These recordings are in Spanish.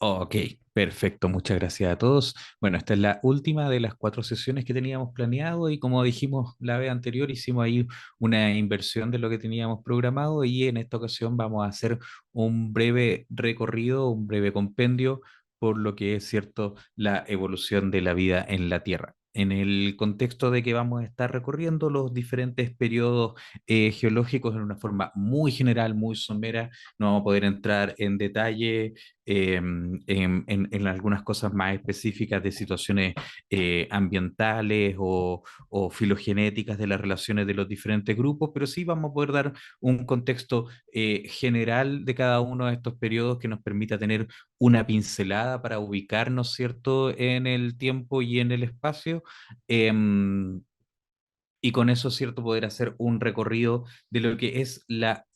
Ok, perfecto, muchas gracias a todos. Bueno, esta es la última de las cuatro sesiones que teníamos planeado y como dijimos la vez anterior, hicimos ahí una inversión de lo que teníamos programado y en esta ocasión vamos a hacer un breve recorrido, un breve compendio por lo que es cierto la evolución de la vida en la Tierra. En el contexto de que vamos a estar recorriendo los diferentes periodos geológicos en una forma muy general, muy somera, no vamos a poder entrar en detalle en algunas cosas más específicas de situaciones ambientales o filogenéticas de las relaciones de los diferentes grupos, pero sí vamos a poder dar un contexto general de cada uno de estos periodos que nos permita tener una pincelada para ubicarnos, ¿cierto?, en el tiempo y en el espacio. em, y con eso, ¿cierto?, poder hacer un recorrido de lo que es la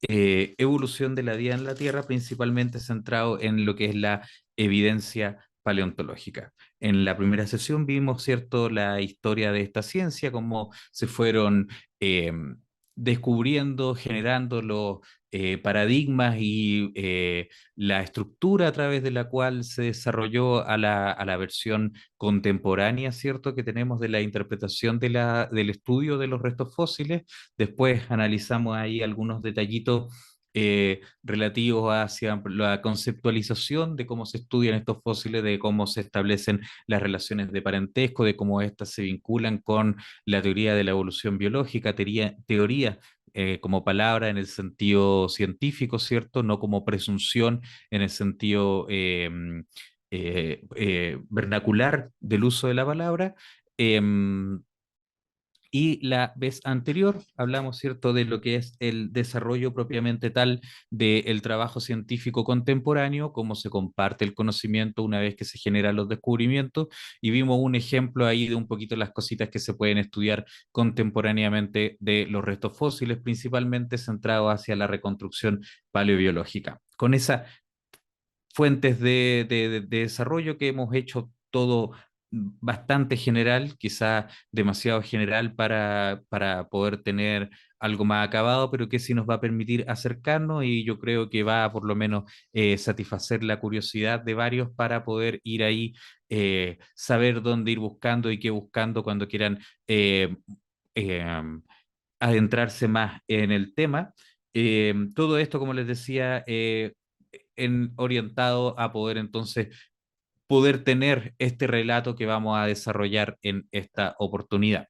evolución de la vida en la Tierra, principalmente centrado en lo que es la evidencia paleontológica. En la primera sesión vimos, ¿cierto?, la historia de esta ciencia, cómo se fueron eh, descubriendo, generando los paradigmas y la estructura a través de la cual se desarrolló a la versión contemporánea, ¿cierto?, que tenemos de la interpretación del estudio de los restos fósiles. Después analizamos ahí algunos detallitos relativos hacia la conceptualización de cómo se estudian estos fósiles, de cómo se establecen las relaciones de parentesco, de cómo éstas se vinculan con la teoría de la evolución biológica, teoría como palabra en el sentido científico, ¿cierto? No como presunción en el sentido vernacular del uso de la palabra. Em, y la vez anterior hablamos, ¿cierto?, de lo que es el desarrollo propiamente tal del trabajo científico contemporáneo, cómo se comparte el conocimiento una vez que se generan los descubrimientos, y vimos un ejemplo ahí de un poquito las cositas que se pueden estudiar contemporáneamente de los restos fósiles, principalmente centrados hacia la reconstrucción paleobiológica. Con esas fuentes de desarrollo que hemos hecho todo bastante general, quizá demasiado general para poder tener algo más acabado, pero que sí nos va a permitir acercarnos y yo creo que va a por lo menos satisfacer la curiosidad de varios para poder ir ahí, saber dónde ir buscando y qué buscando cuando quieran eh, eh, adentrarse más en el tema. Todo esto, como les decía, orientado a poder entonces poder tener este relato que vamos a desarrollar en esta oportunidad.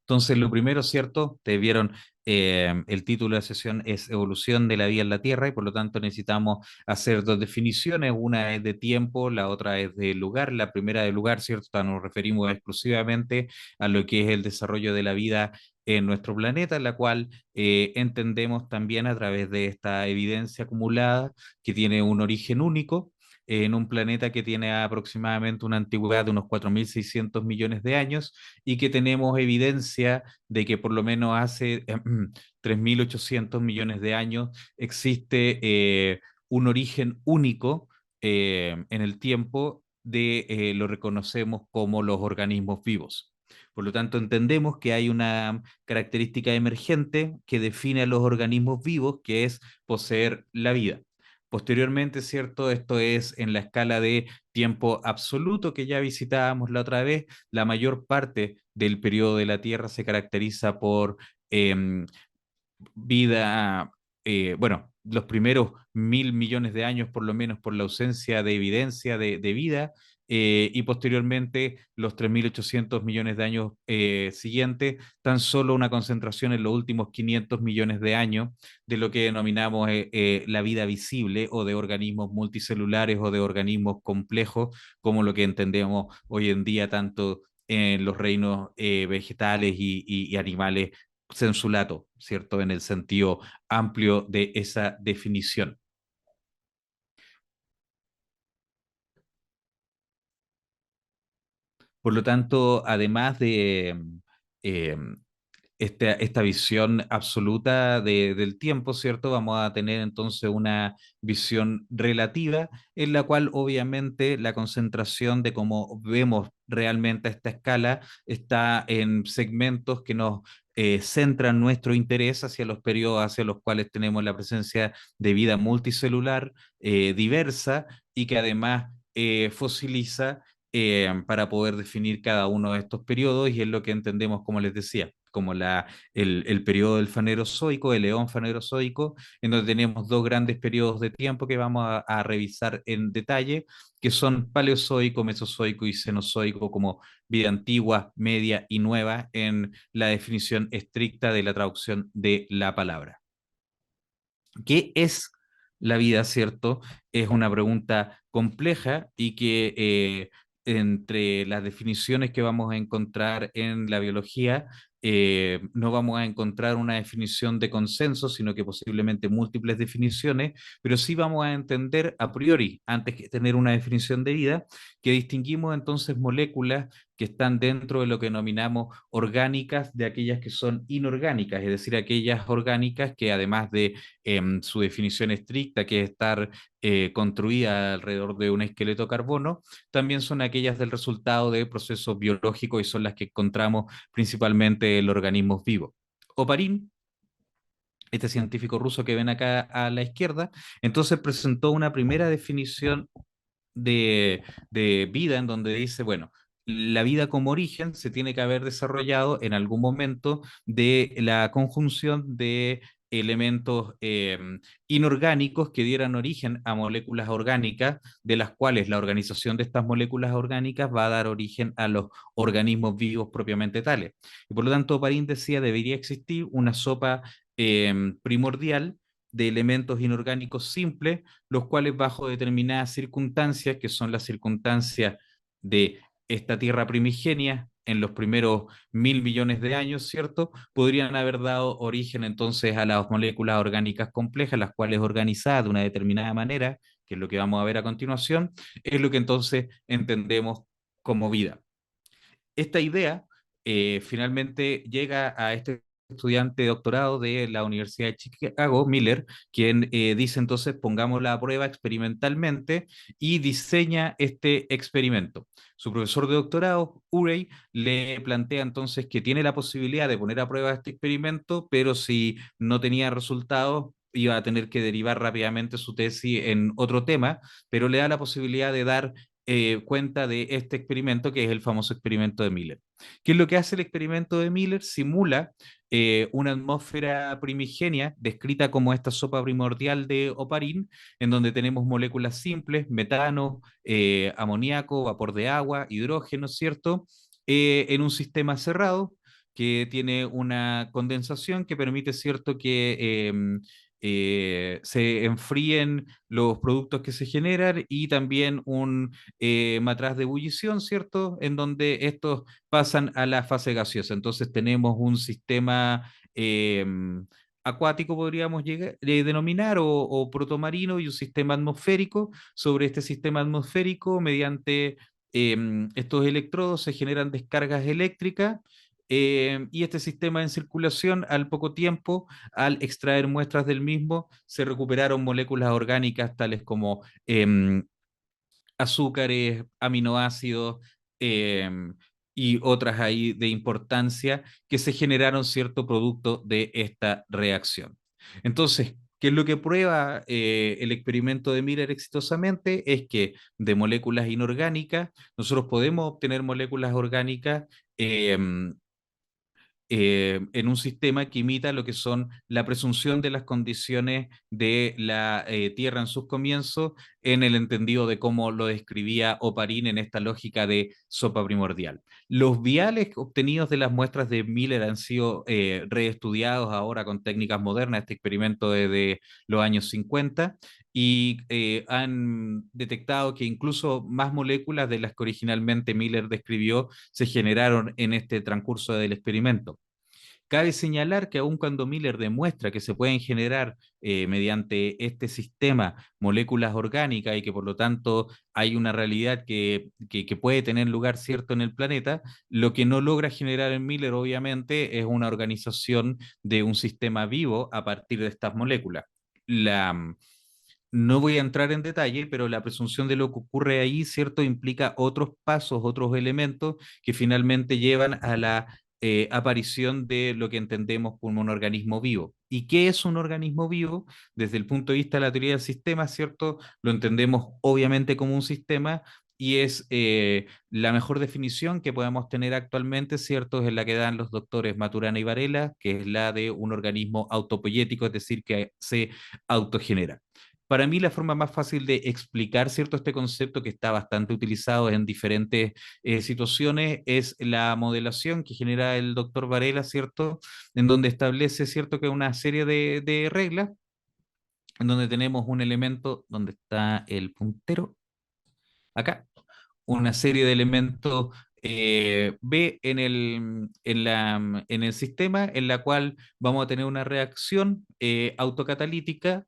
Entonces, lo primero, ¿cierto? Te vieron, el título de la sesión es Evolución de la vida en la Tierra y por lo tanto necesitamos hacer dos definiciones, una es de tiempo, la otra es de lugar. La primera de lugar, ¿cierto? Nos referimos exclusivamente a lo que es el desarrollo de la vida en nuestro planeta, la cual entendemos también a través de esta evidencia acumulada que tiene un origen único en un planeta que tiene aproximadamente una antigüedad de unos 4.600 millones de años y que tenemos evidencia de que por lo menos hace 3.800 millones de años existe un origen único en el tiempo lo reconocemos como los organismos vivos. Por lo tanto, entendemos que hay una característica emergente que define a los organismos vivos, que es poseer la vida. Posteriormente, ¿cierto? Esto es en la escala de tiempo absoluto que ya visitábamos la otra vez. La mayor parte del periodo de la Tierra se caracteriza por eh, vida, bueno, los primeros 1.000 millones de años por lo menos por la ausencia de evidencia de vida, y posteriormente los 3.800 millones de años siguientes, tan solo una concentración en los últimos 500 millones de años de lo que denominamos la vida visible o de organismos multicelulares o de organismos complejos, como lo que entendemos hoy en día tanto en los reinos vegetales y animales sensulato, ¿cierto? En el sentido amplio de esa definición. Por lo tanto, además de eh, esta visión absoluta del tiempo, ¿cierto? Vamos a tener entonces una visión relativa en la cual obviamente la concentración de cómo vemos realmente esta escala está en segmentos que nos centran nuestro interés hacia los periodos hacia los cuales tenemos la presencia de vida multicelular diversa y que además fosiliza para poder definir cada uno de estos periodos y es lo que entendemos, como les decía, como el periodo del Fanerozoico, el Eón Fanerozoico, en donde tenemos dos grandes periodos de tiempo que vamos a revisar en detalle, que son Paleozoico, Mesozoico y Cenozoico como vida antigua, media y nueva en la definición estricta de la traducción de la palabra. ¿Qué es la vida, cierto? Es una pregunta compleja y que entre las definiciones que vamos a encontrar en la biología, no vamos a encontrar una definición de consenso, sino que posiblemente múltiples definiciones, pero sí vamos a entender a priori, antes que tener una definición de vida, que distinguimos entonces moléculas que están dentro de lo que denominamos orgánicas de aquellas que son inorgánicas, es decir, aquellas orgánicas que además de su definición estricta, que es estar construida alrededor de un esqueleto de carbono, también son aquellas del resultado de procesos biológicos y son las que encontramos principalmente en los organismos vivos. Oparin, este científico ruso que ven acá a la izquierda, entonces presentó una primera definición de vida en donde dice, bueno, la vida como origen se tiene que haber desarrollado en algún momento de la conjunción de elementos inorgánicos que dieran origen a moléculas orgánicas, de las cuales la organización de estas moléculas orgánicas va a dar origen a los organismos vivos propiamente tales. Y por lo tanto, Parín decía, debería existir una sopa primordial de elementos inorgánicos simples los cuales bajo determinadas circunstancias, que son las circunstancias de esta tierra primigenia en los primeros 1.000 millones de años, ¿cierto? Podrían haber dado origen entonces a las moléculas orgánicas complejas, las cuales organizadas de una determinada manera, que es lo que vamos a ver a continuación, es lo que entonces entendemos como vida. Esta idea finalmente llega a este estudiante de doctorado de la Universidad de Chicago, Miller, quien dice entonces pongámosla a prueba experimentalmente y diseña este experimento. Su profesor de doctorado, Urey, le plantea entonces que tiene la posibilidad de poner a prueba este experimento, pero si no tenía resultados, iba a tener que derivar rápidamente su tesis en otro tema, pero le da la posibilidad de dar cuenta de este experimento que es el famoso experimento de Miller. ¿Qué es lo que hace el experimento de Miller? Simula una atmósfera primigenia descrita como esta sopa primordial de Oparin, en donde tenemos moléculas simples, metano, amoníaco, vapor de agua, hidrógeno, ¿cierto? En un sistema cerrado que tiene una condensación que permite, ¿cierto?, que se enfríen los productos que se generan y también un matraz de ebullición, ¿cierto? En donde estos pasan a la fase gaseosa. Entonces tenemos un sistema acuático, podríamos denominar, o protomarino y un sistema atmosférico. Sobre este sistema atmosférico, mediante estos electrodos se generan descargas eléctricas y este sistema en circulación al poco tiempo, al extraer muestras del mismo, se recuperaron moléculas orgánicas tales como azúcares, aminoácidos eh, y otras ahí de importancia que se generaron cierto producto de esta reacción. Entonces, ¿qué es lo que prueba el experimento de Miller exitosamente? Es que de moléculas inorgánicas nosotros podemos obtener moléculas orgánicas eh, en un sistema que imita lo que son la presunción de las condiciones de la Tierra en sus comienzos, en el entendido de cómo lo describía Oparin en esta lógica de sopa primordial. Los viales obtenidos de las muestras de Miller han sido reestudiados ahora con técnicas modernas, este experimento de los años 50, y han detectado que incluso más moléculas de las que originalmente Miller describió se generaron en este transcurso del experimento. Cabe señalar que aun cuando Miller demuestra que se pueden generar mediante este sistema moléculas orgánicas y que por lo tanto hay una realidad que puede tener lugar cierto en el planeta, lo que no logra generar en Miller obviamente es una organización de un sistema vivo a partir de estas moléculas. No voy a entrar en detalle, pero la presunción de lo que ocurre ahí, ¿cierto?, implica otros pasos, otros elementos que finalmente llevan a la aparición de lo que entendemos como un organismo vivo. ¿Y qué es un organismo vivo? Desde el punto de vista de la teoría del sistema, ¿cierto? Lo entendemos obviamente como un sistema y es la mejor definición que podemos tener actualmente, ¿cierto? Es la que dan los doctores Maturana y Varela, que es la de un organismo autopoyético, es decir, que se autogenera. Para mí la forma más fácil de explicar, ¿cierto?, este concepto que está bastante utilizado en diferentes situaciones es la modelación que genera el doctor Varela, ¿cierto?, en donde establece, ¿cierto?, que una serie de reglas, en donde tenemos un elemento, donde está el puntero, acá, una serie de elementos B en el sistema, en la cual vamos a tener una reacción autocatalítica,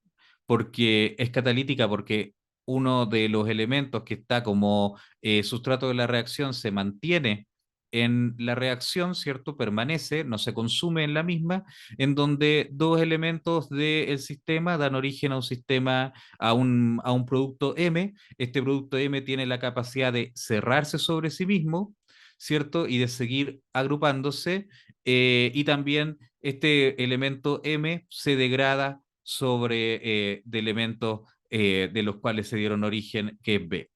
porque es catalítica porque uno de los elementos que está como sustrato de la reacción se mantiene en la reacción, ¿cierto? Permanece, no se consume en la misma, en donde dos elementos del sistema dan origen a un sistema, a un producto M. Este producto M tiene la capacidad de cerrarse sobre sí mismo, ¿cierto? Y de seguir agrupándose. Y también este elemento M se degrada sobre de elementos de los cuales se dieron origen, que es B.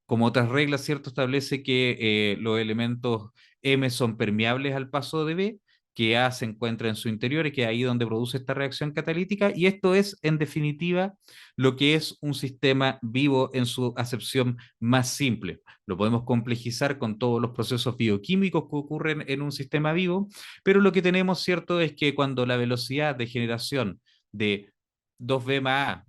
Como otras reglas, ¿cierto? Establece que los elementos M son permeables al paso de B, que A se encuentra en su interior y que es ahí donde produce esta reacción catalítica. Y esto es, en definitiva, lo que es un sistema vivo en su acepción más simple. Lo podemos complejizar con todos los procesos bioquímicos que ocurren en un sistema vivo, pero lo que tenemos, ¿cierto?, es que cuando la velocidad de generación de 2B más A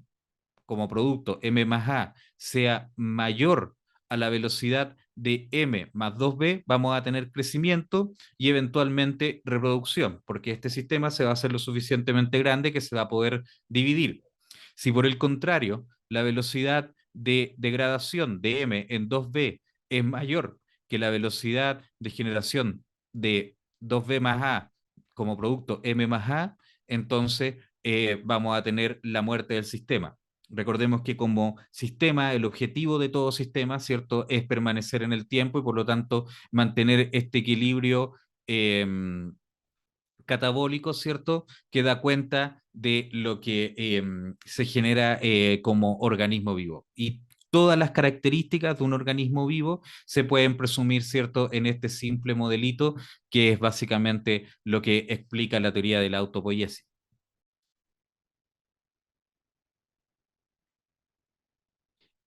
como producto M más A sea mayor a la velocidad de M más 2B, vamos a tener crecimiento y eventualmente reproducción, porque este sistema se va a hacer lo suficientemente grande que se va a poder dividir. Si por el contrario, la velocidad de degradación de M en 2B es mayor que la velocidad de generación de 2B más A como producto M más A, entonces vamos a tener la muerte del sistema. Recordemos que como sistema, el objetivo de todo sistema, ¿cierto?, es permanecer en el tiempo y por lo tanto mantener este equilibrio eh, catabólico, ¿cierto?, que da cuenta de lo que se genera como organismo vivo. Y todas las características de un organismo vivo se pueden presumir, ¿cierto?, en este simple modelito que es básicamente lo que explica la teoría de la autopoiesis.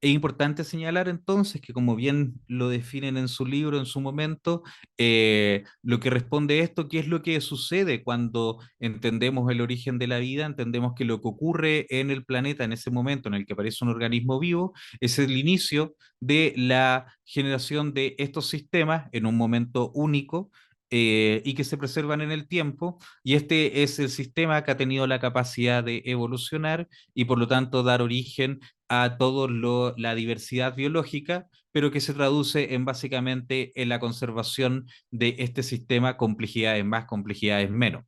Es importante señalar entonces que, como bien lo definen en su libro en su momento, lo que responde esto, ¿qué es lo que sucede cuando entendemos el origen de la vida? Entendemos que lo que ocurre en el planeta en ese momento en el que aparece un organismo vivo es el inicio de la generación de estos sistemas en un momento único. Y que se preservan en el tiempo, y este es el sistema que ha tenido la capacidad de evolucionar y por lo tanto dar origen a toda la diversidad biológica, pero que se traduce en básicamente en la conservación de este sistema, complejidades más, complejidades menos.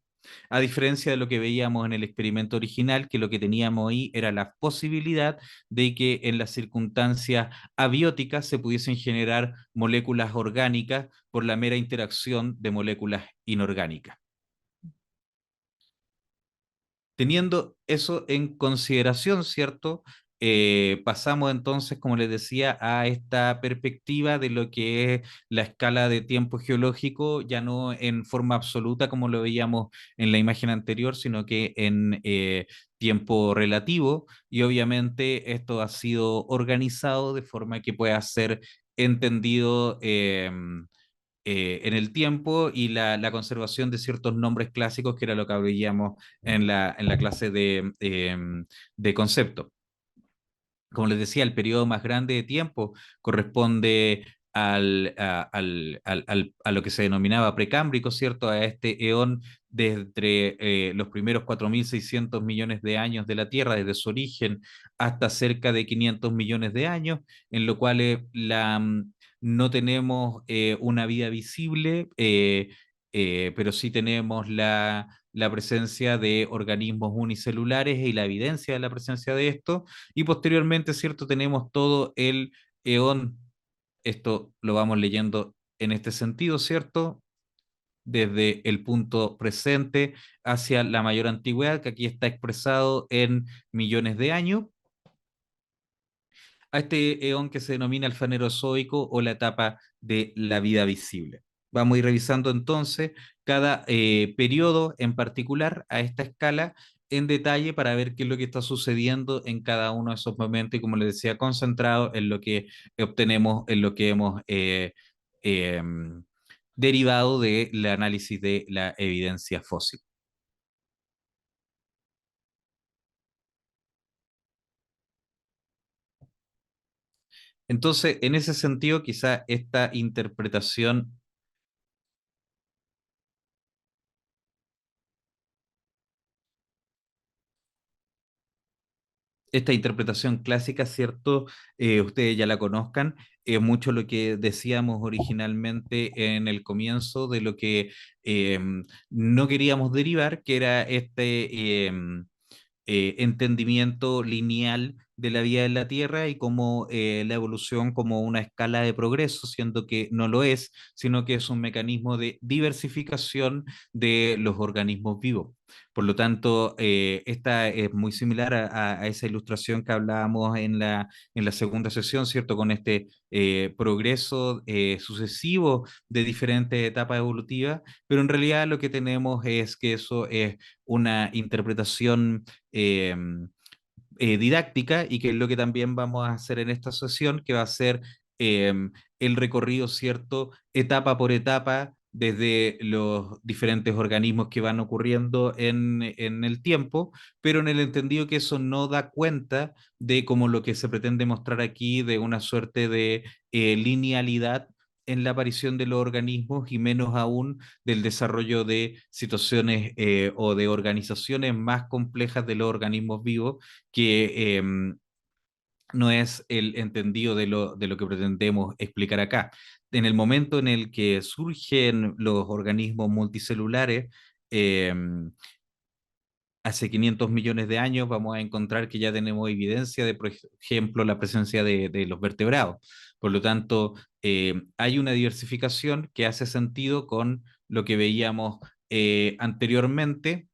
A diferencia de lo que veíamos en el experimento original, que lo que teníamos ahí era la posibilidad de que en las circunstancias abióticas se pudiesen generar moléculas orgánicas por la mera interacción de moléculas inorgánicas. Teniendo eso en consideración, ¿cierto? Pasamos entonces, como les decía, a esta perspectiva de lo que es la escala de tiempo geológico, ya no en forma absoluta como lo veíamos en la imagen anterior, sino que en tiempo relativo. Y obviamente esto ha sido organizado de forma que pueda ser entendido en el tiempo y la conservación de ciertos nombres clásicos, que era lo que veíamos en la clase de concepto. Como les decía, el periodo más grande de tiempo corresponde a lo que se denominaba precámbrico, ¿cierto? A este eón desde los primeros 4.600 millones de años de la Tierra, desde su origen hasta cerca de 500 millones de años, en lo cual no tenemos una vida visible, pero sí tenemos la presencia de organismos unicelulares y la evidencia de la presencia de esto. Y posteriormente, ¿cierto? Tenemos todo el eón, esto lo vamos leyendo en este sentido, ¿cierto? desde el punto presente hacia la mayor antigüedad, que aquí está expresado en millones de años, a este eón que se denomina el Fanerozoico o la etapa de la vida visible. Vamos a ir revisando entonces cada periodo en particular a esta escala en detalle para ver qué es lo que está sucediendo en cada uno de esos momentos y, como les decía, concentrado en lo que obtenemos, en lo que hemos eh, derivado del análisis de la evidencia fósil. Entonces, en ese sentido, quizá esta interpretación clásica, ¿cierto? Ustedes ya la conozcan, es mucho lo que decíamos originalmente en el comienzo de lo que eh, no queríamos derivar, que era entendimiento lineal de la vida en la Tierra y como la evolución como una escala de progreso, siendo que no lo es, sino que es un mecanismo de diversificación de los organismos vivos. Por lo tanto, esta es muy similar a esa ilustración que hablábamos en la segunda sesión, ¿cierto? Con este progreso sucesivo de diferentes etapas evolutivas, pero en realidad lo que tenemos es que eso es una interpretación eh, didáctica y que es lo que también vamos a hacer en esta sesión, que va a ser eh, el recorrido, ¿cierto? Etapa por etapa, desde los diferentes organismos que van ocurriendo en el tiempo, pero en el entendido que eso no da cuenta de como lo que se pretende mostrar aquí, de una suerte de linealidad en la aparición de los organismos y menos aún del desarrollo de situaciones o de organizaciones más complejas de los organismos vivos que no es el entendido de lo que pretendemos explicar acá. En el momento en el que surgen los organismos multicelulares, eh, hace 500 millones de años vamos a encontrar que ya tenemos evidencia de, por ejemplo, la presencia de los vertebrados. Por lo tanto, hay una diversificación que hace sentido con lo que veíamos anteriormente.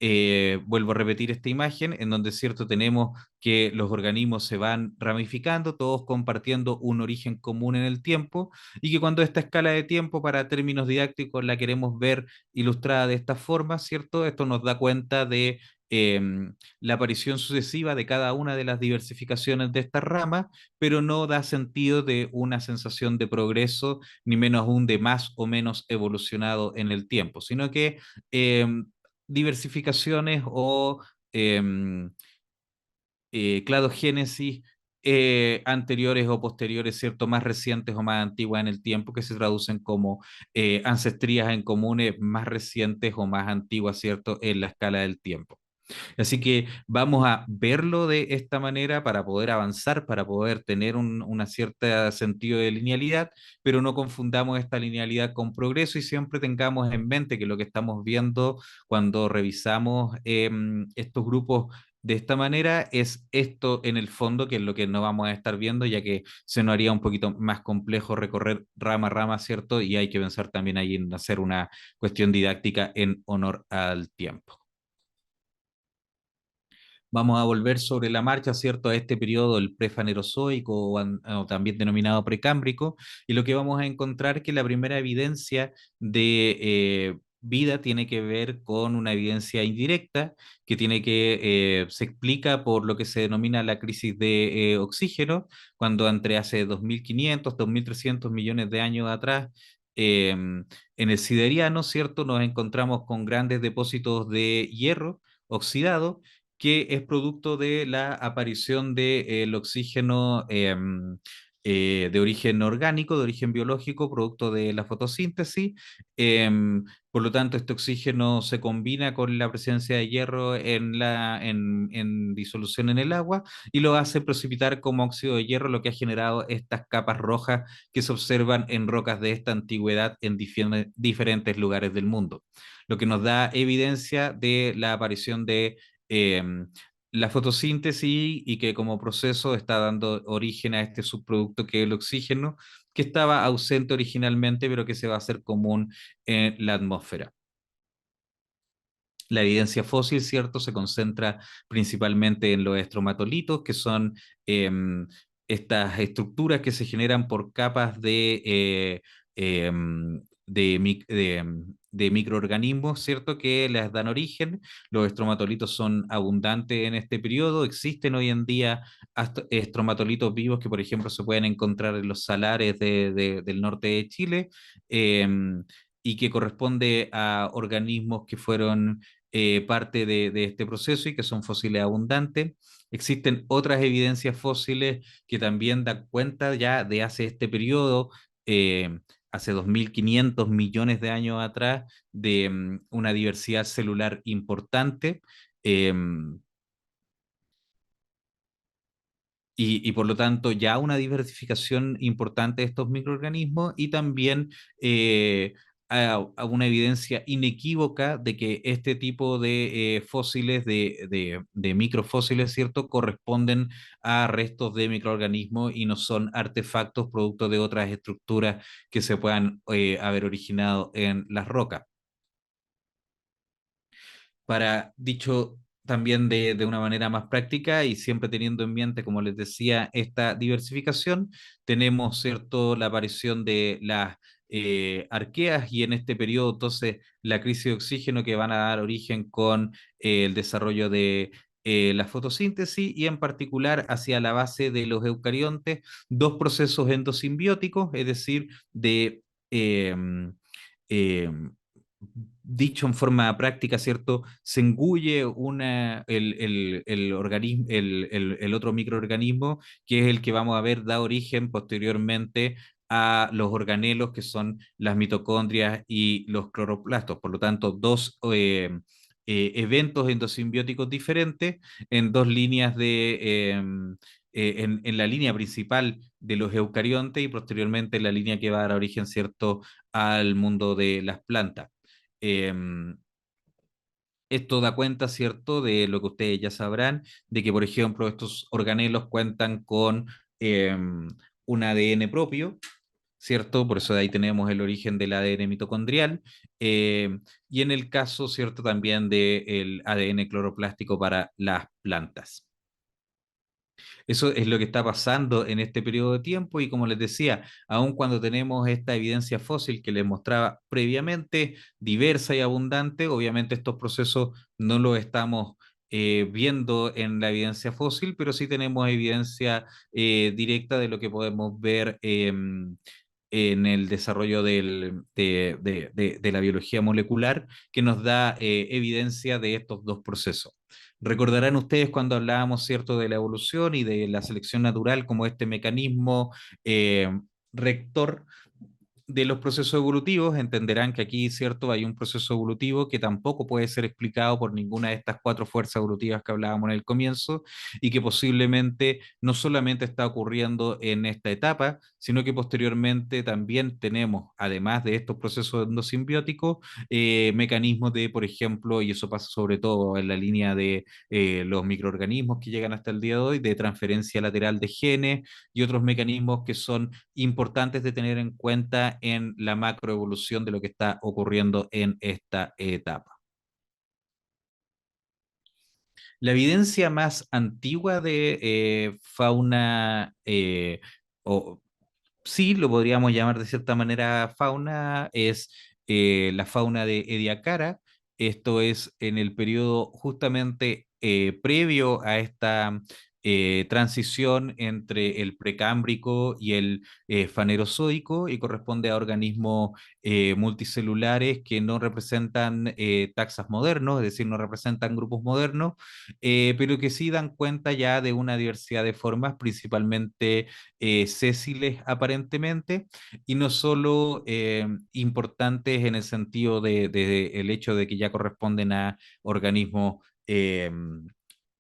Vuelvo a repetir esta imagen, en donde es cierto tenemos que los organismos se van ramificando, todos compartiendo un origen común en el tiempo, y que cuando esta escala de tiempo para términos didácticos la queremos ver ilustrada de esta forma, ¿cierto? Esto nos da cuenta de eh, la aparición sucesiva de cada una de las diversificaciones de estas ramas, pero no da sentido de una sensación de progreso, ni menos aún de más o menos evolucionado en el tiempo, sino que eh, diversificaciones o eh, cladogénesis anteriores o posteriores, ¿cierto? Más recientes o más antiguas en el tiempo, que se traducen como ancestrías en comunes más recientes o más antiguas, ¿cierto? En la escala del tiempo. Así que vamos a verlo de esta manera para poder avanzar, para poder tener una cierta sentido de linealidad, pero no confundamos esta linealidad con progreso y siempre tengamos en mente que lo que estamos viendo cuando revisamos estos grupos de esta manera es esto en el fondo, que es lo que no vamos a estar viendo, ya que se nos haría un poquito más complejo recorrer rama a rama, ¿cierto? Y hay que pensar también ahí en hacer una cuestión didáctica en honor al tiempo. Vamos a volver sobre la marcha, ¿cierto?, a este periodo, el prefanerozoico o también denominado precámbrico, y lo que vamos a encontrar es que la primera evidencia de vida tiene que ver con una evidencia indirecta, que se explica por lo que se denomina la crisis de oxígeno, cuando entre hace 2.500, 2.300 millones de años atrás, en el Sideriano, ¿cierto?, nos encontramos con grandes depósitos de hierro oxidado, que es producto de la aparición del oxígeno de origen orgánico, de origen biológico, producto de la fotosíntesis. Por lo tanto, este oxígeno se combina con la presencia de hierro en disolución en el agua y lo hace precipitar como óxido de hierro, lo que ha generado estas capas rojas que se observan en rocas de esta antigüedad en diferentes lugares del mundo, lo que nos da evidencia de la aparición de eh, la fotosíntesis y que como proceso está dando origen a este subproducto que es el oxígeno, que estaba ausente originalmente, pero que se va a hacer común en la atmósfera. La evidencia fósil, ¿cierto?, se concentra principalmente en los estromatolitos, que son estas estructuras que se generan por capas de microorganismos, ¿cierto?, que les dan origen. Los estromatolitos son abundantes en este periodo. Existen hoy en día estromatolitos vivos que, por ejemplo, se pueden encontrar en los salares del norte de Chile. Y que corresponde a organismos que fueron parte de este proceso y que son fósiles abundantes. Existen otras evidencias fósiles que también dan cuenta ya de hace este periodo, hace 2.500 millones de años atrás, de una diversidad celular importante. Eh, y por lo tanto ya una diversificación importante de estos microorganismos y también a una evidencia inequívoca de que este tipo de fósiles, de microfósiles, ¿cierto?, corresponden a restos de microorganismos y no son artefactos producto de otras estructuras que se puedan haber originado en las rocas. Para dicho también de una manera más práctica y siempre teniendo en mente, como les decía, esta diversificación, tenemos, ¿cierto?, la aparición de las arqueas y en este periodo entonces la crisis de oxígeno que van a dar origen con el desarrollo de la fotosíntesis y en particular hacia la base de los eucariontes, dos procesos endosimbióticos, es decir, de eh, eh, dicho en forma práctica, ¿cierto? Se engulle el organismo, el otro microorganismo, que es el que vamos a ver da origen posteriormente a los organelos, que son las mitocondrias y los cloroplastos. Por lo tanto, dos eventos endosimbióticos diferentes en dos líneas en la línea principal de los eucariontes y posteriormente en la línea que va a dar origen, ¿cierto?, al mundo de las plantas. Eh, Esto da cuenta, ¿cierto?, de lo que ustedes ya sabrán, de que, por ejemplo, estos organelos cuentan con un ADN propio, ¿cierto? Por eso de ahí tenemos el origen del ADN mitocondrial. Y en el caso, ¿cierto?, también del ADN cloroplástico para las plantas. Eso es lo que está pasando en este periodo de tiempo y como les decía, aun cuando tenemos esta evidencia fósil que les mostraba previamente, diversa y abundante, obviamente estos procesos no los estamos viendo en la evidencia fósil, pero sí tenemos evidencia directa de lo que podemos ver en el desarrollo de la biología molecular, que nos da evidencia de estos dos procesos. Recordarán ustedes cuando hablábamos, ¿cierto?, de la evolución y de la selección natural como este mecanismo eh, rector de los procesos evolutivos, entenderán que aquí, cierto, hay un proceso evolutivo que tampoco puede ser explicado por ninguna de estas cuatro fuerzas evolutivas que hablábamos en el comienzo y que posiblemente no solamente está ocurriendo en esta etapa, sino que posteriormente también tenemos, además de estos procesos endosimbióticos, mecanismos de, por ejemplo, y eso pasa sobre todo en la línea de los microorganismos que llegan hasta el día de hoy, de transferencia lateral de genes y otros mecanismos que son importantes de tener en cuenta en la macroevolución de lo que está ocurriendo en esta etapa. La evidencia más antigua de fauna, o sí lo podríamos llamar de cierta manera fauna, es la fauna de Ediacara. Esto es en el periodo justamente previo a esta transición entre el precámbrico y el fanerozoico y corresponde a organismos multicelulares que no representan taxas modernos, es decir, no representan grupos modernos, pero que sí dan cuenta ya de una diversidad de formas, principalmente sésiles aparentemente, y no solo importantes en el sentido de el hecho de que ya corresponden a organismos,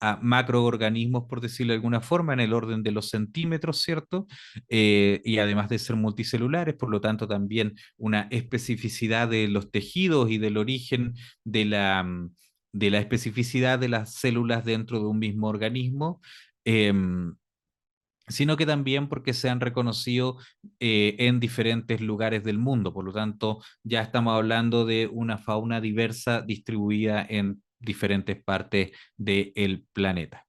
a macroorganismos, por decirlo de alguna forma, en el orden de los centímetros, ¿cierto? Y además de ser multicelulares, por lo tanto también una especificidad de los tejidos y del origen de de la especificidad de las células dentro de un mismo organismo, em, sino que también porque se han reconocido en diferentes lugares del mundo. Por lo tanto, ya estamos hablando de una fauna diversa distribuida en diferentes partes del planeta.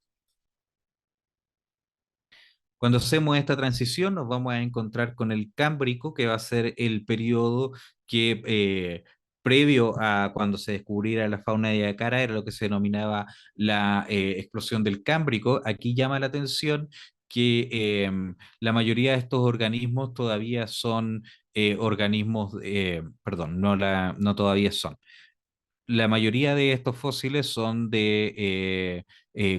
Cuando hacemos esta transición, nos vamos a encontrar con el Cámbrico, que va a ser el periodo que, previo a cuando se descubriera la fauna de Yacara, era lo que se denominaba la explosión del Cámbrico. Aquí llama la atención que la mayoría de estos organismos todavía son organismos, perdón, no todavía son. La mayoría de estos fósiles son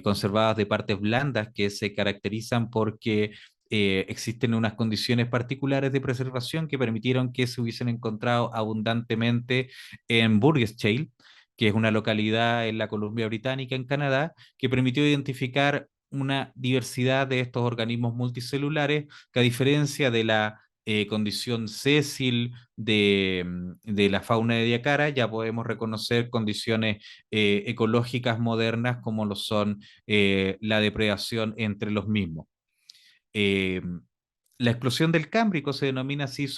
conservadas de partes blandas que se caracterizan porque existen unas condiciones particulares de preservación que permitieron que se hubiesen encontrado abundantemente en Burgess Shale, que es una localidad en la Columbia Británica, en Canadá, que permitió identificar una diversidad de estos organismos multicelulares que, a diferencia de la condición sésil de la fauna de Diacara, ya podemos reconocer condiciones ecológicas modernas como lo son la depredación entre los mismos. Eh, la explosión del Cámbrico se denomina así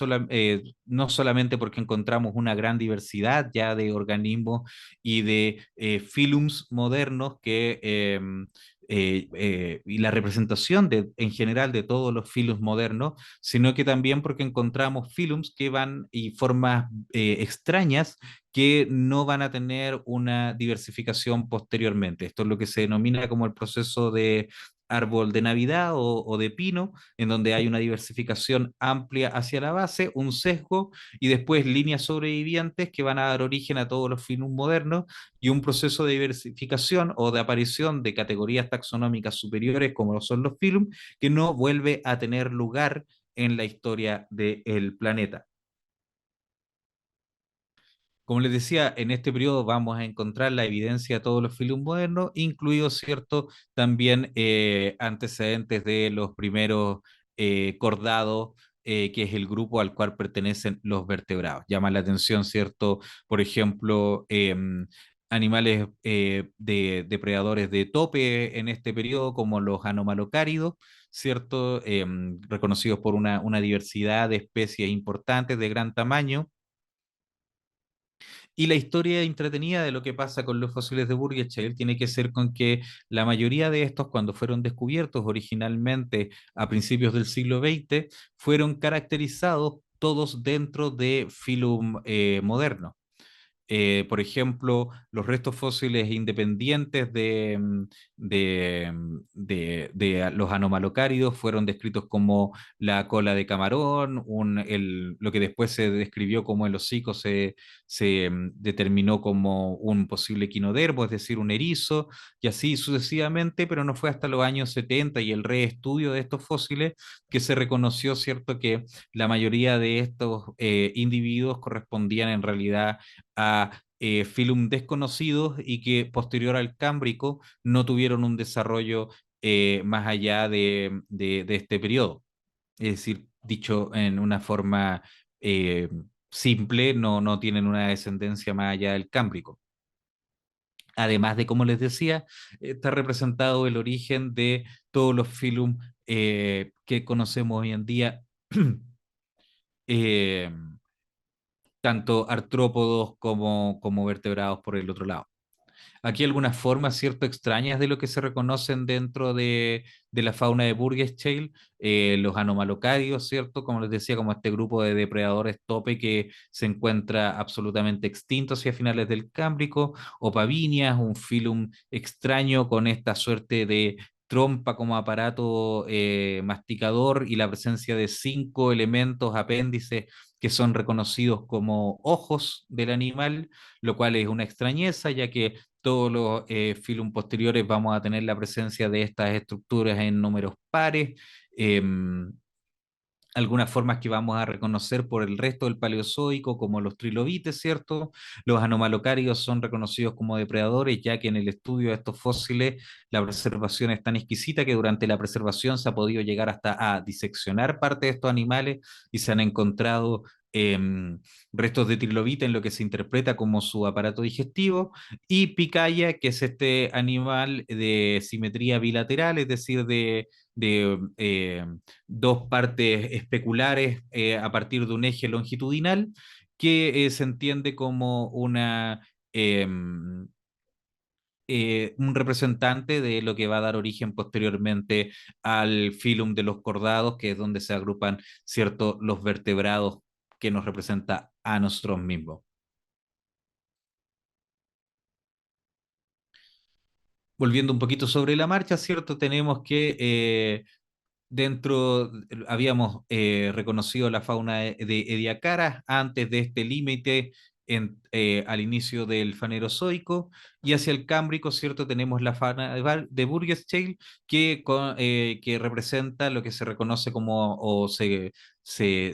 no solamente porque encontramos una gran diversidad ya de organismos y de filums modernos y la representación en general de todos los filums modernos, sino que también porque encontramos filums que van y formas extrañas que no van a tener una diversificación posteriormente. Esto es lo que se denomina como el proceso de árbol de Navidad o de pino, en donde hay una diversificación amplia hacia la base, un sesgo y después líneas sobrevivientes que van a dar origen a todos los finus modernos y un proceso de diversificación o de aparición de categorías taxonómicas superiores como lo son los filum, que no vuelve a tener lugar en la historia del planeta. Como les decía, en este periodo vamos a encontrar la evidencia de todos los filums modernos, incluidos, ¿cierto?, también antecedentes de los primeros cordados, que es el grupo al cual pertenecen los vertebrados. Llama la atención, ¿cierto?, por ejemplo, animales de depredadores de tope en este periodo, como los anomalocáridos, ¿cierto?, reconocidos por una diversidad de especies importantes de gran tamaño, y la historia entretenida de lo que pasa con los fósiles de Burgess tiene que ser con que la mayoría de estos, cuando fueron descubiertos originalmente a principios del siglo XX, fueron caracterizados todos dentro de Phylum moderno. Por ejemplo, los restos fósiles independientes de los anomalocáridos fueron descritos como la cola de camarón, lo que después se describió como el hocico se determinó como un posible equinodermo, es decir, un erizo, y así sucesivamente, pero no fue hasta los años 70 y el reestudio de estos fósiles que se reconoció, ¿cierto?, que la mayoría de estos individuos correspondían en realidad a filum desconocidos y que posterior al Cámbrico no tuvieron un desarrollo más allá de este periodo. Es decir, dicho en una forma eh, simple, no tienen una descendencia más allá del Cámbrico. Además de, como les decía, está representado el origen de todos los filum que conocemos hoy en día, eh, tanto artrópodos como vertebrados por el otro lado. Aquí algunas formas, ¿cierto?, extrañas de lo que se reconocen dentro de la fauna de Burgess Shale, los anomalocáridos, ¿cierto?, como les decía, como este grupo de depredadores tope que se encuentra absolutamente extinto hacia finales del Cámbrico, o Pavinias, un filum extraño con esta suerte de trompa como aparato masticador y la presencia de 5 elementos apéndices que son reconocidos como ojos del animal, lo cual es una extrañeza, ya que todos los filum posteriores vamos a tener la presencia de estas estructuras en números pares. Algunas formas que vamos a reconocer por el resto del Paleozoico, como los trilobites, ¿cierto? Los anomalocáridos son reconocidos como depredadores, ya que en el estudio de estos fósiles la preservación es tan exquisita que durante la preservación se ha podido llegar hasta a diseccionar parte de estos animales y se han encontrado em, restos de trilobita en lo que se interpreta como su aparato digestivo, y picaya, que es este animal de simetría bilateral, es decir, de dos partes especulares a partir de un eje longitudinal, que se entiende como un representante de lo que va a dar origen posteriormente al filum de los cordados, que es donde se agrupan, ¿cierto?, los vertebrados que nos representa a nosotros mismos. Volviendo un poquito sobre la marcha, ¿cierto? Tenemos que habíamos reconocido la fauna de Ediacara antes de este límite al inicio del Fanerozoico, y hacia el Cámbrico, ¿cierto? Tenemos la fauna de Burgess-Shale que representa lo que se reconoce como, se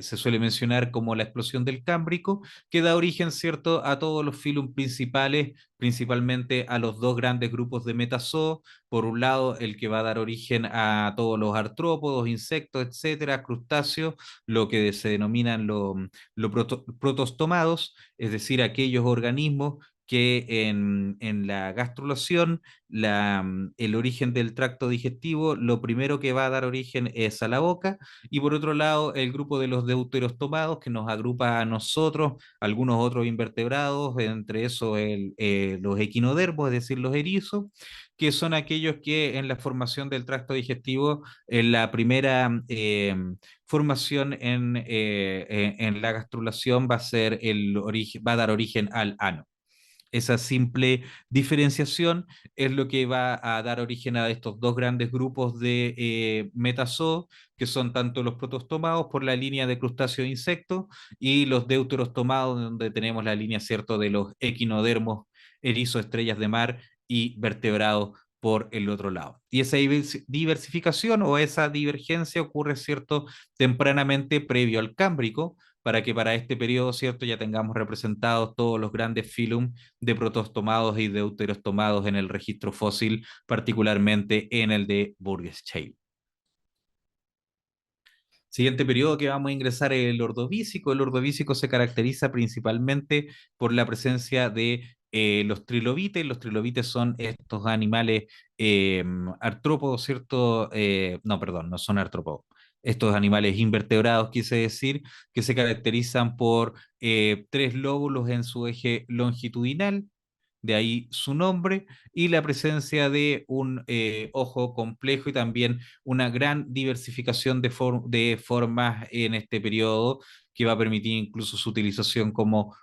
suele mencionar como la explosión del Cámbrico, que da origen, ¿cierto?, a todos los filum principales, principalmente a los dos grandes grupos de metazoos. Por un lado, el que va a dar origen a todos los artrópodos, insectos, etcétera, crustáceos, lo que se denominan los protostomados, es decir, aquellos organismos que en la gastrulación, el origen del tracto digestivo, lo primero que va a dar origen es a la boca. Y por otro lado, el grupo de los deuterostomados, que nos agrupa a nosotros, algunos otros invertebrados, entre esos los equinodermos, es decir, los erizos, que son aquellos que en la formación del tracto digestivo, en la primera formación en la gastrulación va a ser va a dar origen al ano. Esa simple diferenciación es lo que va a dar origen a estos dos grandes grupos de metazoos, que son tanto los protostomados por la línea de crustáceos e insectos, y los deuterostomados, donde tenemos la línea, ¿cierto?, de los equinodermos, erizos, estrellas de mar y vertebrados por el otro lado. Y esa diversificación o esa divergencia ocurre, ¿cierto?, tempranamente previo al Cámbrico, para que para este periodo, ¿cierto?, ya tengamos representados todos los grandes filum de protostomados y deuterostomados en el registro fósil, particularmente en el de Burgess Shale. Siguiente periodo que vamos a ingresar es el Ordovícico. El Ordovícico se caracteriza principalmente por la presencia de los trilobites. Los trilobites son estos animales artrópodos, ¿cierto? No, perdón, no son artrópodos. Estos animales invertebrados, quise decir, que se caracterizan por tres lóbulos en su eje longitudinal, de ahí su nombre, y la presencia de un ojo complejo y también una gran diversificación de formas en este periodo, que va a permitir incluso su utilización como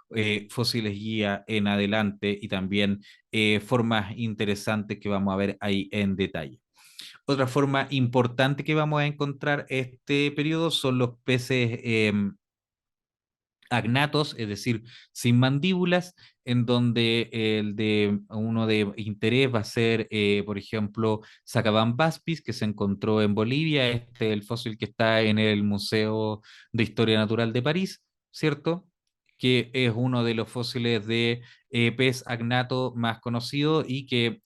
fósiles guía en adelante, y también formas interesantes que vamos a ver ahí en detalle. Otra forma importante que vamos a encontrar este periodo son los peces agnatos, es decir, sin mandíbulas, en donde el de uno de interés va a ser, por ejemplo, Sacabam baspis, que se encontró en Bolivia, el fósil que está en el Museo de Historia Natural de París, ¿cierto? Que es uno de los fósiles de pez agnato más conocido y que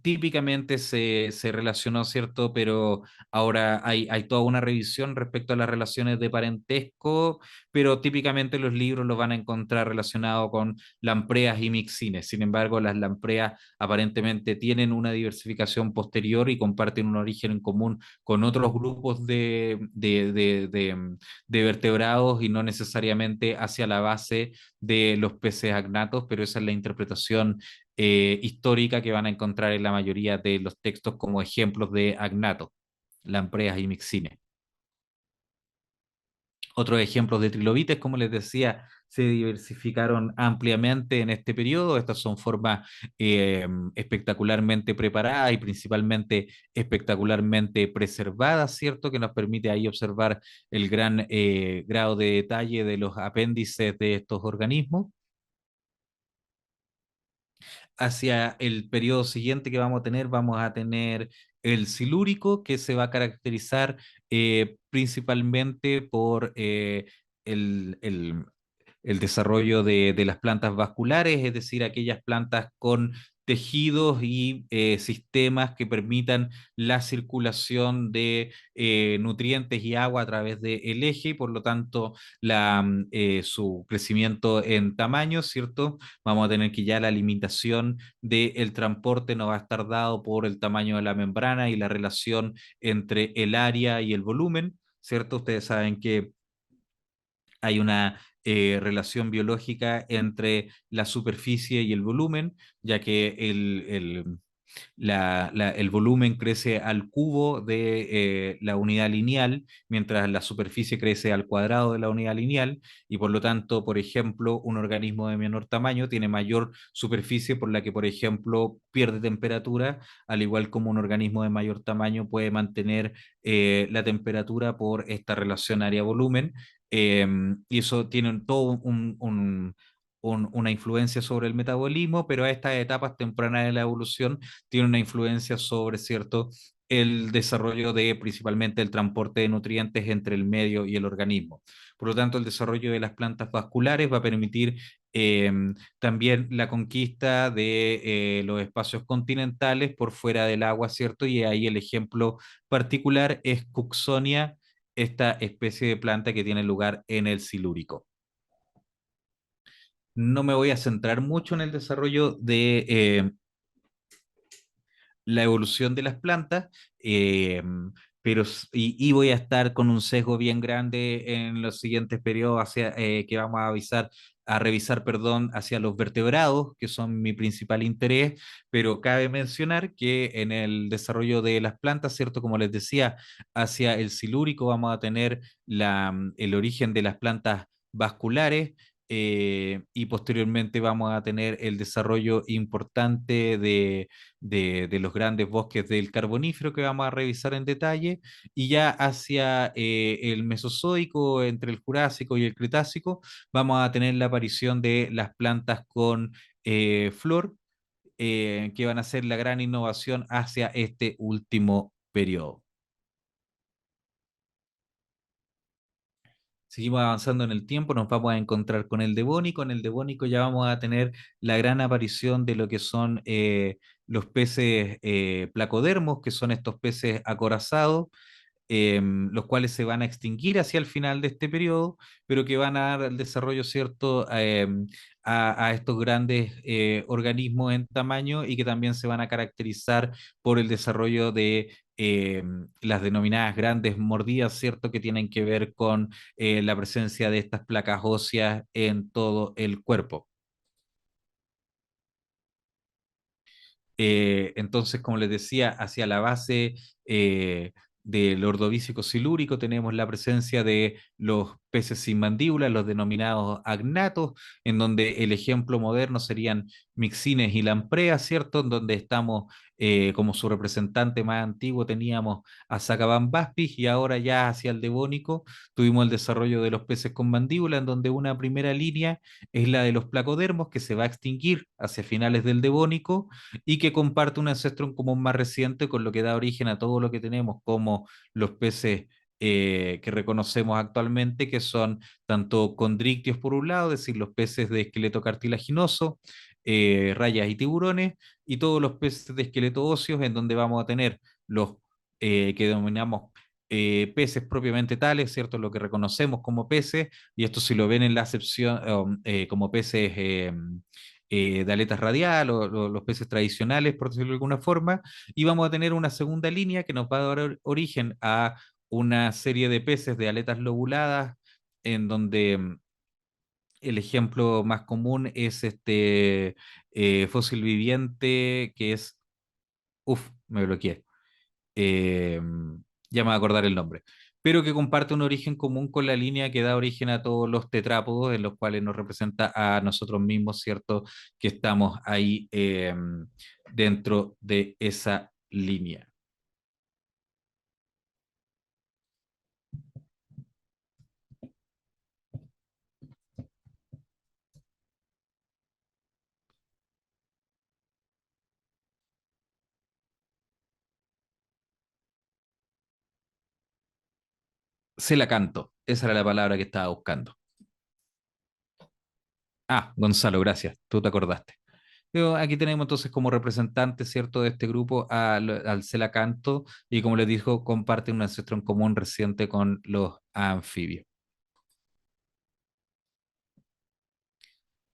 típicamente se relacionó, ¿cierto? Pero ahora hay toda una revisión respecto a las relaciones de parentesco, pero típicamente los libros los van a encontrar relacionados con lampreas y mixines. Sin embargo, las lampreas aparentemente tienen una diversificación posterior y comparten un origen en común con otros grupos de vertebrados, y no necesariamente hacia la base de los peces agnatos, pero esa es la interpretación histórica que van a encontrar en la mayoría de los textos como ejemplos de agnato, lampreas y mixines. Otros ejemplos de trilobites, como les decía, se diversificaron ampliamente en este periodo. Estas son formas espectacularmente preparadas y principalmente espectacularmente preservadas, ¿cierto? Que nos permite ahí observar el gran grado de detalle de los apéndices de estos organismos. Hacia el periodo siguiente que vamos a tener el silúrico, que se va a caracterizar principalmente por el, el- el desarrollo de las plantas vasculares, es decir, aquellas plantas con tejidos y sistemas que permitan la circulación de nutrientes y agua a través del eje, y por lo tanto su crecimiento en tamaño, ¿cierto? Vamos a tener que ya la limitación del transporte no va a estar dado por el tamaño de la membrana y la relación entre el área y el volumen, ¿cierto? Ustedes saben que hay una relación biológica entre la superficie y el volumen, ya que el volumen crece al cubo de la unidad lineal, mientras la superficie crece al cuadrado de la unidad lineal, y por lo tanto, por ejemplo, un organismo de menor tamaño tiene mayor superficie por la que, por ejemplo, pierde temperatura, al igual como un organismo de mayor tamaño puede mantener la temperatura por esta relación área-volumen. Y eso tiene todo una influencia sobre el metabolismo, pero a estas etapas tempranas de la evolución tiene una influencia sobre, ¿cierto?, el desarrollo de principalmente el transporte de nutrientes entre el medio y el organismo. Por lo tanto, el desarrollo de las plantas vasculares va a permitir eh, también la conquista de los espacios continentales por fuera del agua, ¿cierto? Y ahí el ejemplo particular es Cooksonia, esta especie de planta que tiene lugar en el Silúrico. No me voy a centrar mucho en el desarrollo de la evolución de las plantas, eh, y voy a estar con un sesgo bien grande en los siguientes periodos hacia, que vamos a a revisar, perdón, hacia los vertebrados, que son mi principal interés, pero cabe mencionar que en el desarrollo de las plantas, ¿cierto? Como les decía, hacia el silúrico vamos a tener el origen de las plantas vasculares, y posteriormente vamos a tener el desarrollo importante de los grandes bosques del Carbonífero que vamos a revisar en detalle, y ya hacia el Mesozoico, entre el Jurásico y el Cretácico, vamos a tener la aparición de las plantas con flor, que van a ser la gran innovación hacia este último periodo. Seguimos avanzando en el tiempo, nos vamos a encontrar con el Devónico. En el Devónico ya vamos a tener la gran aparición de lo que son los peces placodermos, que son estos peces acorazados, los cuales se van a extinguir hacia el final de este periodo, pero que van a dar el desarrollo, ¿cierto?, a estos grandes organismos en tamaño, y que también se van a caracterizar por el desarrollo de las denominadas grandes mordidas, ¿cierto?, que tienen que ver con la presencia de estas placas óseas en todo el cuerpo. Entonces, como les decía, hacia la base eh, del ordovícico silúrico tenemos la presencia de los peces sin mandíbula, los denominados agnatos, en donde el ejemplo moderno serían mixines y lampreas, ¿cierto? En donde estamos, como su representante más antiguo, teníamos a Sacabambaspis, y ahora ya hacia el Devónico tuvimos el desarrollo de los peces con mandíbula, en donde una primera línea es la de los placodermos, que se va a extinguir hacia finales del Devónico, y que comparte un ancestro en común más reciente, con lo que da origen a todo lo que tenemos como los peces que reconocemos actualmente, que son tanto condrictios por un lado, es decir, los peces de esqueleto cartilaginoso, rayas y tiburones, y todos los peces de esqueleto óseo, en donde vamos a tener los que denominamos peces propiamente tales, ¿cierto? Lo que reconocemos como peces, y esto si lo ven en la acepción como peces de aletas radial, o los peces tradicionales, por decirlo de alguna forma, y vamos a tener una segunda línea que nos va a dar origen a una serie de peces de aletas lobuladas, en donde el ejemplo más común es este fósil viviente que es, me bloqueé, eh, ya me voy a acordar el nombre, pero que comparte un origen común con la línea que da origen a todos los tetrápodos, en los cuales nos representa a nosotros mismos, ¿cierto? Que estamos ahí dentro de esa línea. Se la canto, esa era la palabra que estaba buscando. Ah, Gonzalo, gracias, tú te acordaste. Pero aquí tenemos entonces como representante, ¿cierto?, de este grupo al celacanto y como les dijo, comparte un ancestro en común reciente con los anfibios.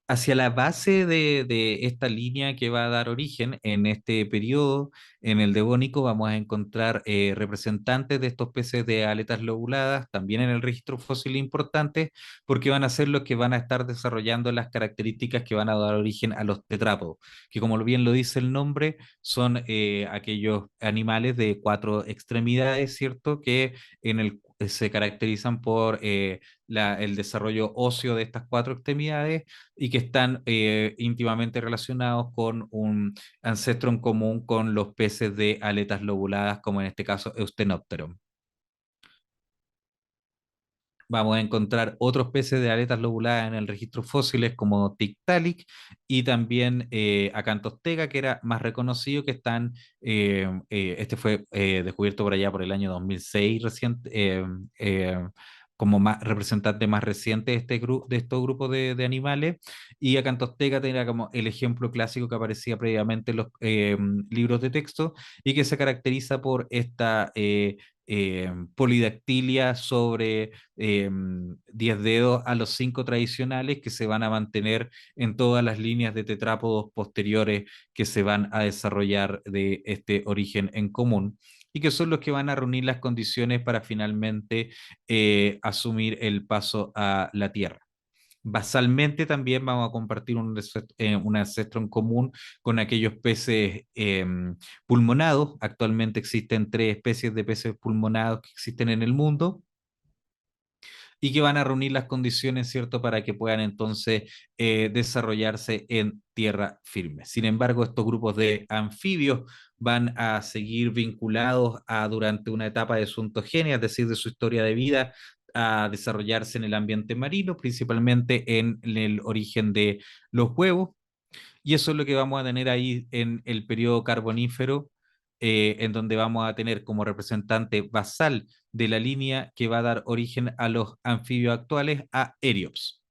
Hacia la base de esta línea que va a dar origen en este periodo, en el Devónico, vamos a encontrar representantes de estos peces de aletas lobuladas, también en el registro fósil importantes, porque van a ser los que van a estar desarrollando las características que van a dar origen a los tetrápodos, que como bien lo dice el nombre, son aquellos animales de cuatro extremidades, ¿cierto? Que se caracterizan por el desarrollo óseo de estas cuatro extremidades y que están íntimamente relacionados con un ancestro en común con los peces de aletas lobuladas, como en este caso Eustenopteron. Vamos a encontrar otros peces de aletas lobuladas en el registro fósiles como Tiktaalik y también Acantostega, que era más reconocido, que están, este fue descubierto por allá por el año 2006, reciente, como más, representante más reciente de, de estos grupos de animales, y Acantostega era como el ejemplo clásico que aparecía previamente en los libros de texto y que se caracteriza por esta polidactilia sobre 10 dedos a los 5 tradicionales que se van a mantener en todas las líneas de tetrápodos posteriores que se van a desarrollar de este origen en común y que son los que van a reunir las condiciones para finalmente asumir el paso a la Tierra. Basalmente también vamos a compartir un ancestro en común con aquellos peces pulmonados. Actualmente existen tres especies de peces pulmonados que existen en el mundo y que van a reunir las condiciones, ¿cierto?, para que puedan entonces desarrollarse en tierra firme. Sin embargo, estos grupos de anfibios van a seguir vinculados a durante una etapa de su ontogenia, es decir, de su historia de vida, a desarrollarse en el ambiente marino, principalmente en el origen de los huevos, y eso es lo que vamos a tener ahí en el periodo carbonífero, en donde vamos a tener como representante basal de la línea que va a dar origen a los anfibios actuales, a Eriops.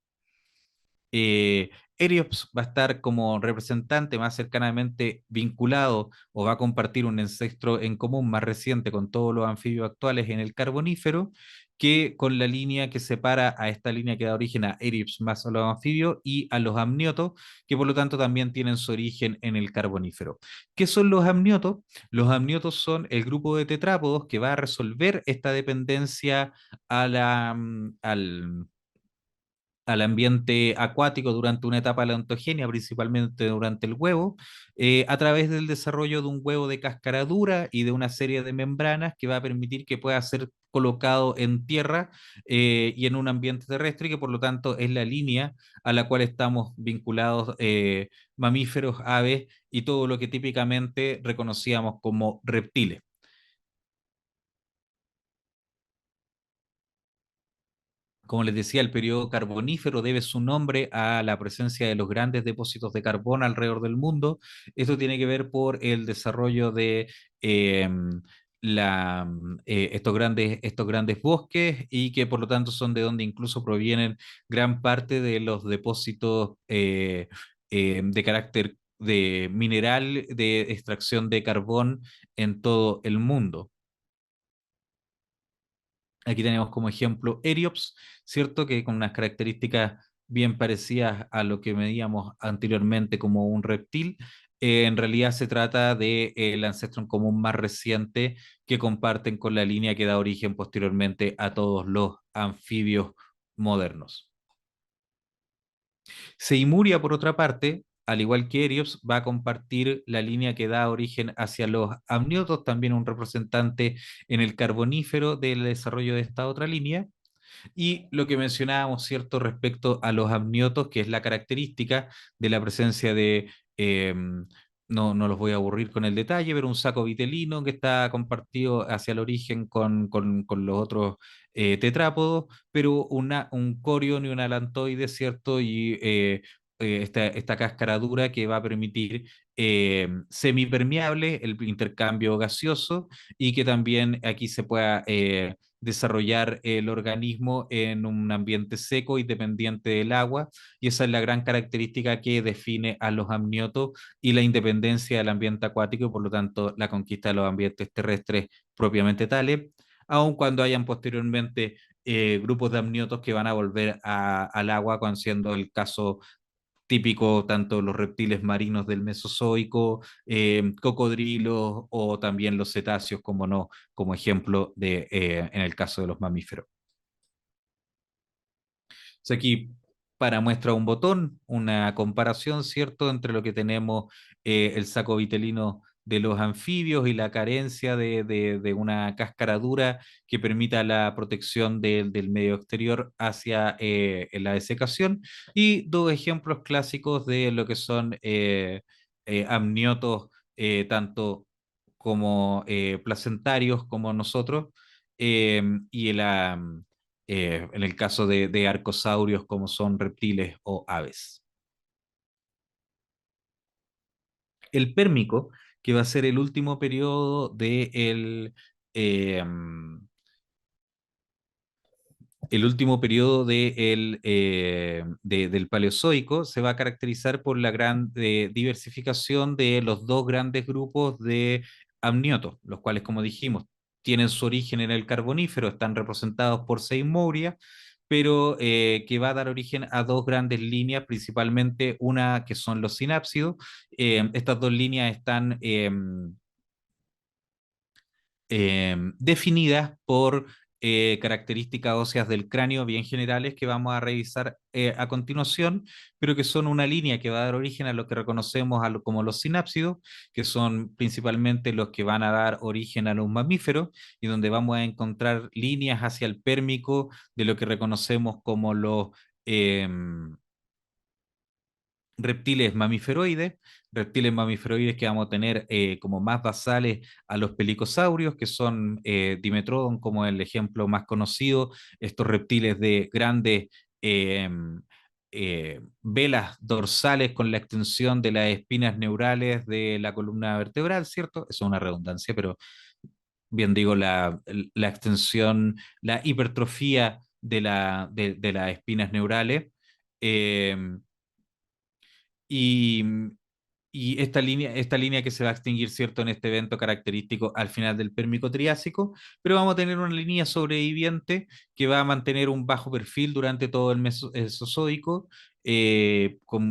Eh, Eriops va a estar como representante más cercanamente vinculado o va a compartir un ancestro en común más reciente con todos los anfibios actuales en el Carbonífero, que con la línea que separa a esta línea que da origen a Eriops más a los anfibios y a los amniotos, que por lo tanto también tienen su origen en el Carbonífero. ¿Qué son los amniotos? Los amniotos son el grupo de tetrápodos que va a resolver esta dependencia a al ambiente acuático durante una etapa de la ontogenia, principalmente durante el huevo, a través del desarrollo de un huevo de cáscara dura y de una serie de membranas que va a permitir que pueda ser colocado en tierra y en un ambiente terrestre, y que por lo tanto es la línea a la cual estamos vinculados mamíferos, aves y todo lo que típicamente reconocíamos como reptiles. Como les decía, el periodo carbonífero debe su nombre a la presencia de los grandes depósitos de carbón alrededor del mundo. Esto tiene que ver por el desarrollo de eh, estos grandes bosques y que por lo tanto son de donde incluso provienen gran parte de los depósitos de carácter de mineral de extracción de carbón en todo el mundo. Aquí tenemos como ejemplo Eriops, ¿cierto? Que con unas características bien parecidas a lo que medíamos anteriormente como un reptil, en realidad se trata de el ancestro en común más reciente que comparten con la línea que da origen posteriormente a todos los anfibios modernos. Seimuria, por otra parte, al igual que Eriops, va a compartir la línea que da origen hacia los amniotos, también un representante en el carbonífero del desarrollo de esta otra línea. Y lo que mencionábamos, ¿cierto?, respecto a los amniotos, que es la característica de la presencia de, no los voy a aburrir con el detalle, pero un saco vitelino que está compartido hacia el origen con los otros tetrápodos, pero un corion y un alantoide, ¿cierto? Y esta cáscara dura que va a permitir semipermeable el intercambio gaseoso y que también aquí se pueda desarrollar el organismo en un ambiente seco y dependiente del agua, y esa es la gran característica que define a los amniotos y la independencia del ambiente acuático y por lo tanto la conquista de los ambientes terrestres propiamente tales, aun cuando hayan posteriormente grupos de amniotos que van a volver al agua, con siendo el caso típico tanto los reptiles marinos del Mesozoico, cocodrilos o también los cetáceos, como no, como ejemplo en el caso de los mamíferos. Entonces aquí, para muestra un botón, una comparación, ¿cierto?, entre lo que tenemos el saco vitelino de los anfibios y la carencia de una cáscara dura que permita la protección del medio exterior hacia la desecación, y dos ejemplos clásicos de lo que son amniotos tanto como placentarios como nosotros, y en el caso de arcosaurios como son reptiles o aves. El pérmico, que va a ser el último periodo eh, el último periodo del Paleozoico, se va a caracterizar por la gran diversificación de los dos grandes grupos de amniotos, los cuales, como dijimos, tienen su origen en el Carbonífero, están representados por seis mourias, pero que va a dar origen a dos grandes líneas, principalmente una que son los sinápsidos. Estas dos líneas están definidas por características óseas del cráneo bien generales que vamos a revisar a continuación, pero que son una línea que va a dar origen a lo que reconocemos como los sinápsidos, que son principalmente los que van a dar origen a los mamíferos, y donde vamos a encontrar líneas hacia el pérmico de lo que reconocemos como los eh, reptiles mamíferoides que vamos a tener como más basales a los pelicosaurios, que son Dimetrodon como el ejemplo más conocido, estos reptiles de grandes eh, velas dorsales con la extensión de las espinas neurales de la columna vertebral, ¿cierto? Eso es una redundancia, pero bien digo, la extensión, la hipertrofía de las espinas neurales. Eh, y, y esta línea que se va a extinguir, ¿cierto?, en este evento característico al final del Pérmico Triásico, pero vamos a tener una línea sobreviviente que va a mantener un bajo perfil durante todo el Mesozoico,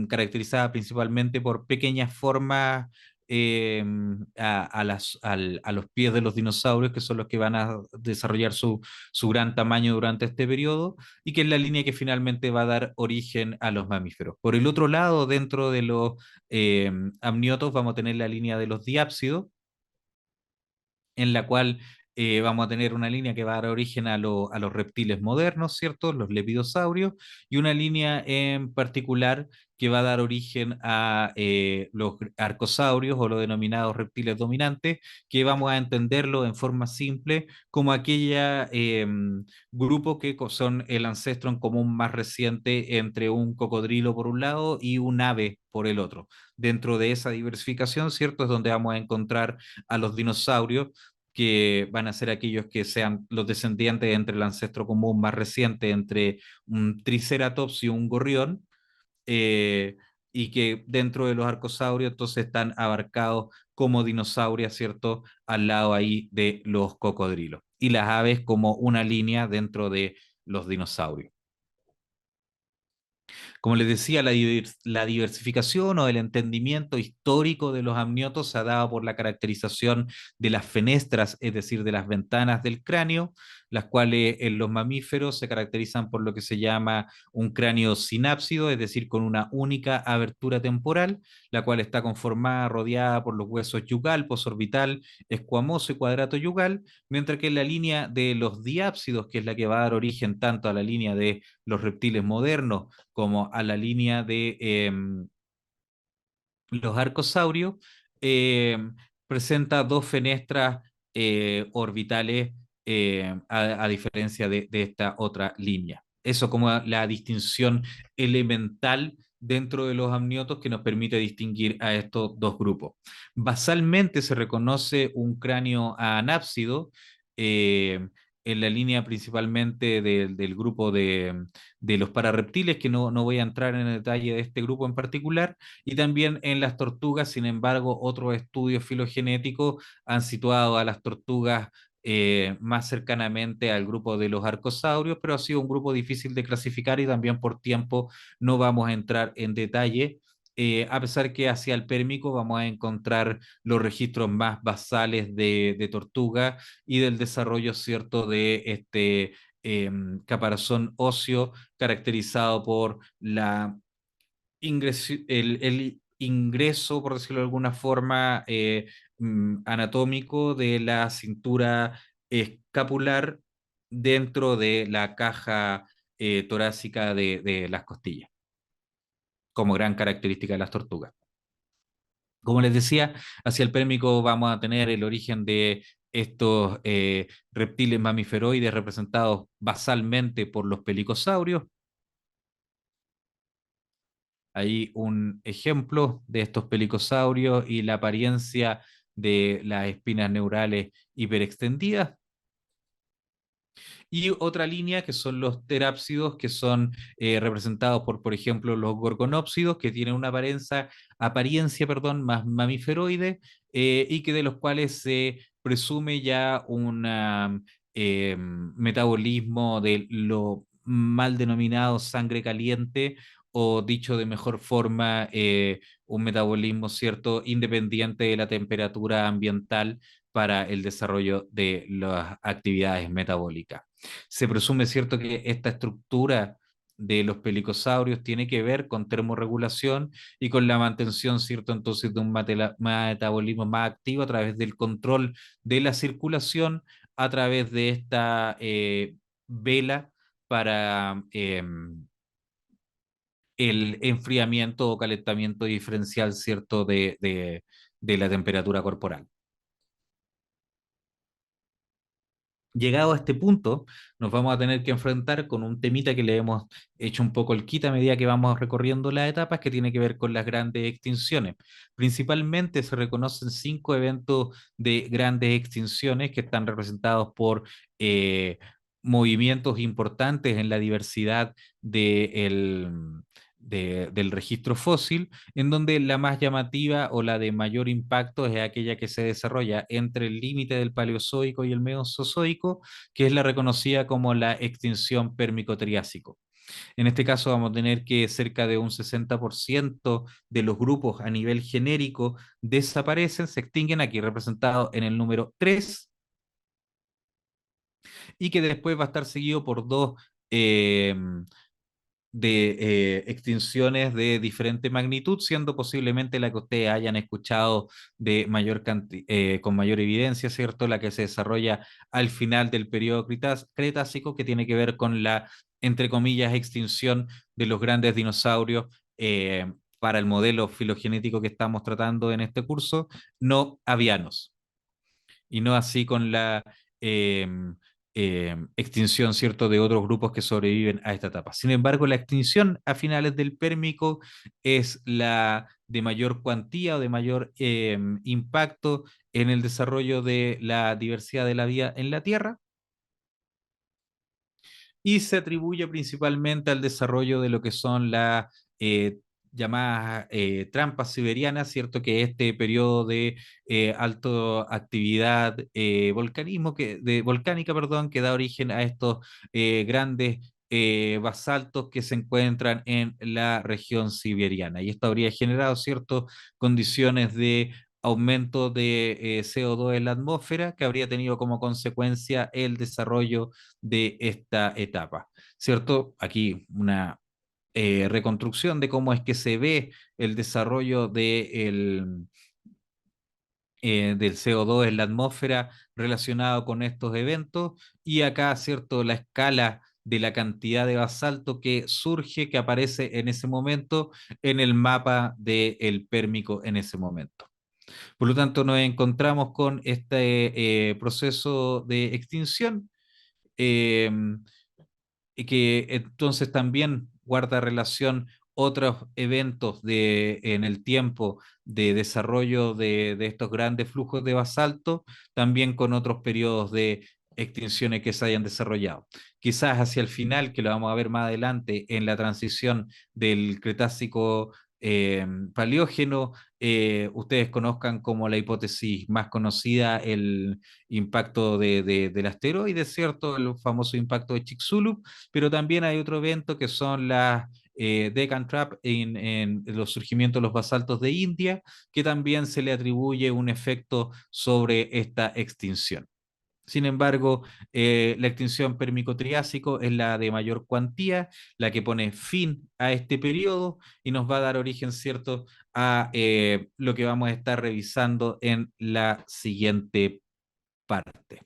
caracterizada principalmente por pequeñas formas eh, a los pies de los dinosaurios, que son los que van a desarrollar su gran tamaño durante este periodo, y que es la línea que finalmente va a dar origen a los mamíferos. Por el otro lado, dentro de los eh, amniotos vamos a tener la línea de los diápsidos, en la cual vamos a tener una línea que va a dar origen a los reptiles modernos, ¿cierto? Los lepidosaurios, y una línea en particular que va a dar origen a los arcosaurios o los denominados reptiles dominantes, que vamos a entenderlo en forma simple como aquella grupo que son el ancestro en común más reciente entre un cocodrilo por un lado y un ave por el otro. Dentro de esa diversificación, ¿cierto? Es donde vamos a encontrar a los dinosaurios, que van a ser aquellos que sean los descendientes entre el ancestro común más reciente, entre un triceratops y un gorrión, eh, y que dentro de los arcosaurios entonces están abarcados como dinosaurios, ¿cierto? Al lado ahí de los cocodrilos. Y las aves como una línea dentro de los dinosaurios. Como les decía, la diversificación o el entendimiento histórico de los amniotos se ha dado por la caracterización de las fenestras, es decir, de las ventanas del cráneo, las cuales en los mamíferos se caracterizan por lo que se llama un cráneo sinápsido, es decir, con una única abertura temporal, la cual está conformada, rodeada por los huesos yugal, posorbital, escuamoso y cuadrato yugal, mientras que en la línea de los diápsidos, que es la que va a dar origen tanto a la línea de los reptiles modernos como a la línea de los arcosaurios, eh, presenta dos fenestras orbitales a diferencia de esta otra línea. Eso como la distinción elemental dentro de los amniotos que nos permite distinguir a estos dos grupos. Basalmente se reconoce un cráneo anápsido, eh, en la línea principalmente del grupo de los pararreptiles, que no voy a entrar en el detalle de este grupo en particular, y también en las tortugas. Sin embargo, otros estudios filogenéticos han situado a las tortugas más cercanamente al grupo de los arcosaurios, pero ha sido un grupo difícil de clasificar y también por tiempo no vamos a entrar en detalle. A pesar que hacia el Pérmico vamos a encontrar los registros más basales de tortuga y del desarrollo, ¿cierto?, de este caparazón óseo caracterizado por el ingreso, por decirlo de alguna forma, anatómico de la cintura escapular dentro de la caja torácica de las costillas, como gran característica de las tortugas. Como les decía, hacia el Pérmico vamos a tener el origen de estos reptiles mamiferoides representados basalmente por los pelicosaurios. Hay un ejemplo de estos pelicosaurios y la apariencia de las espinas neurales hiperextendidas. Y otra línea que son los terápsidos, que son representados por ejemplo, los gorgonópsidos, que tienen una apariencia, perdón, más mamiferoide, y que de los cuales se presume ya un metabolismo de lo mal denominado sangre caliente, o dicho de mejor forma, un metabolismo, ¿cierto?, independiente de la temperatura ambiental para el desarrollo de las actividades metabólicas. Se presume, ¿cierto?, que esta estructura de los pelicosaurios tiene que ver con termorregulación y con la mantención, ¿cierto?, entonces de un metabolismo más activo a través del control de la circulación, a través de esta vela para el enfriamiento o calentamiento diferencial, ¿cierto?, de la temperatura corporal. Llegado a este punto, nos vamos a tener que enfrentar con un temita que le hemos hecho un poco el quita a medida que vamos recorriendo las etapas, que tiene que ver con las grandes extinciones. Principalmente se reconocen 5 eventos de grandes extinciones que están representados por movimientos importantes en la diversidad del registro fósil, en donde la más llamativa o la de mayor impacto es aquella que se desarrolla entre el límite del Paleozoico y el Mesozoico, que es la reconocida como la extinción pérmico-triásico. En este caso vamos a tener que cerca de un 60% de los grupos a nivel genérico desaparecen, se extinguen, aquí representados en el número 3, y que después va a estar seguido por dos eh, de extinciones de diferente magnitud, siendo posiblemente la que ustedes hayan escuchado con mayor evidencia, ¿cierto? La que se desarrolla al final del periodo Cretácico, que tiene que ver con la, entre comillas, extinción de los grandes dinosaurios. Para el modelo filogenético que estamos tratando en este curso, no avianos, y no así con la eh, extinción, ¿cierto?, de otros grupos que sobreviven a esta etapa. Sin embargo, la extinción a finales del Pérmico es la de mayor cuantía o de mayor impacto en el desarrollo de la diversidad de la vida en la Tierra, y se atribuye principalmente al desarrollo de lo que son las llamadas trampas siberianas, ¿cierto? Que este periodo de alta actividad volcánica, perdón, que da origen a estos grandes basaltos que se encuentran en la región siberiana. Y esto habría generado, ¿cierto?, condiciones de aumento de CO2 en la atmósfera, que habría tenido como consecuencia el desarrollo de esta etapa, ¿cierto? Aquí una reconstrucción de cómo es que se ve el desarrollo del CO2 en la atmósfera relacionado con estos eventos, y acá, ¿cierto?, la escala de la cantidad de basalto que surge, que aparece en ese momento en el mapa del Pérmico en ese momento. Por lo tanto, nos encontramos con este proceso de extinción, eh, y que entonces también guarda relación otros eventos en el tiempo de desarrollo de estos grandes flujos de basalto, también con otros periodos de extinciones que se hayan desarrollado. Quizás hacia el final, que lo vamos a ver más adelante en la transición del Cretácico Paleógeno, ustedes conozcan como la hipótesis más conocida el impacto del asteroide, ¿cierto? El famoso impacto de Chicxulub, pero también hay otro evento que son las Deccan Trap en los surgimientos de los basaltos de India, que también se le atribuye un efecto sobre esta extinción. Sin embargo, la extinción permico-triásico es la de mayor cuantía, la que pone fin a este periodo y nos va a dar origen, ¿cierto?, a lo que vamos a estar revisando en la siguiente parte.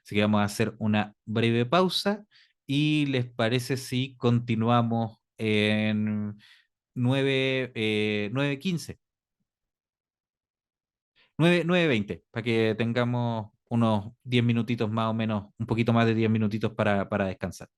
Así que vamos a hacer una breve pausa y les parece si continuamos en 9:15. 9:20, para que tengamos unos 10 minutitos más o menos, un poquito más de 10 minutitos para descansar.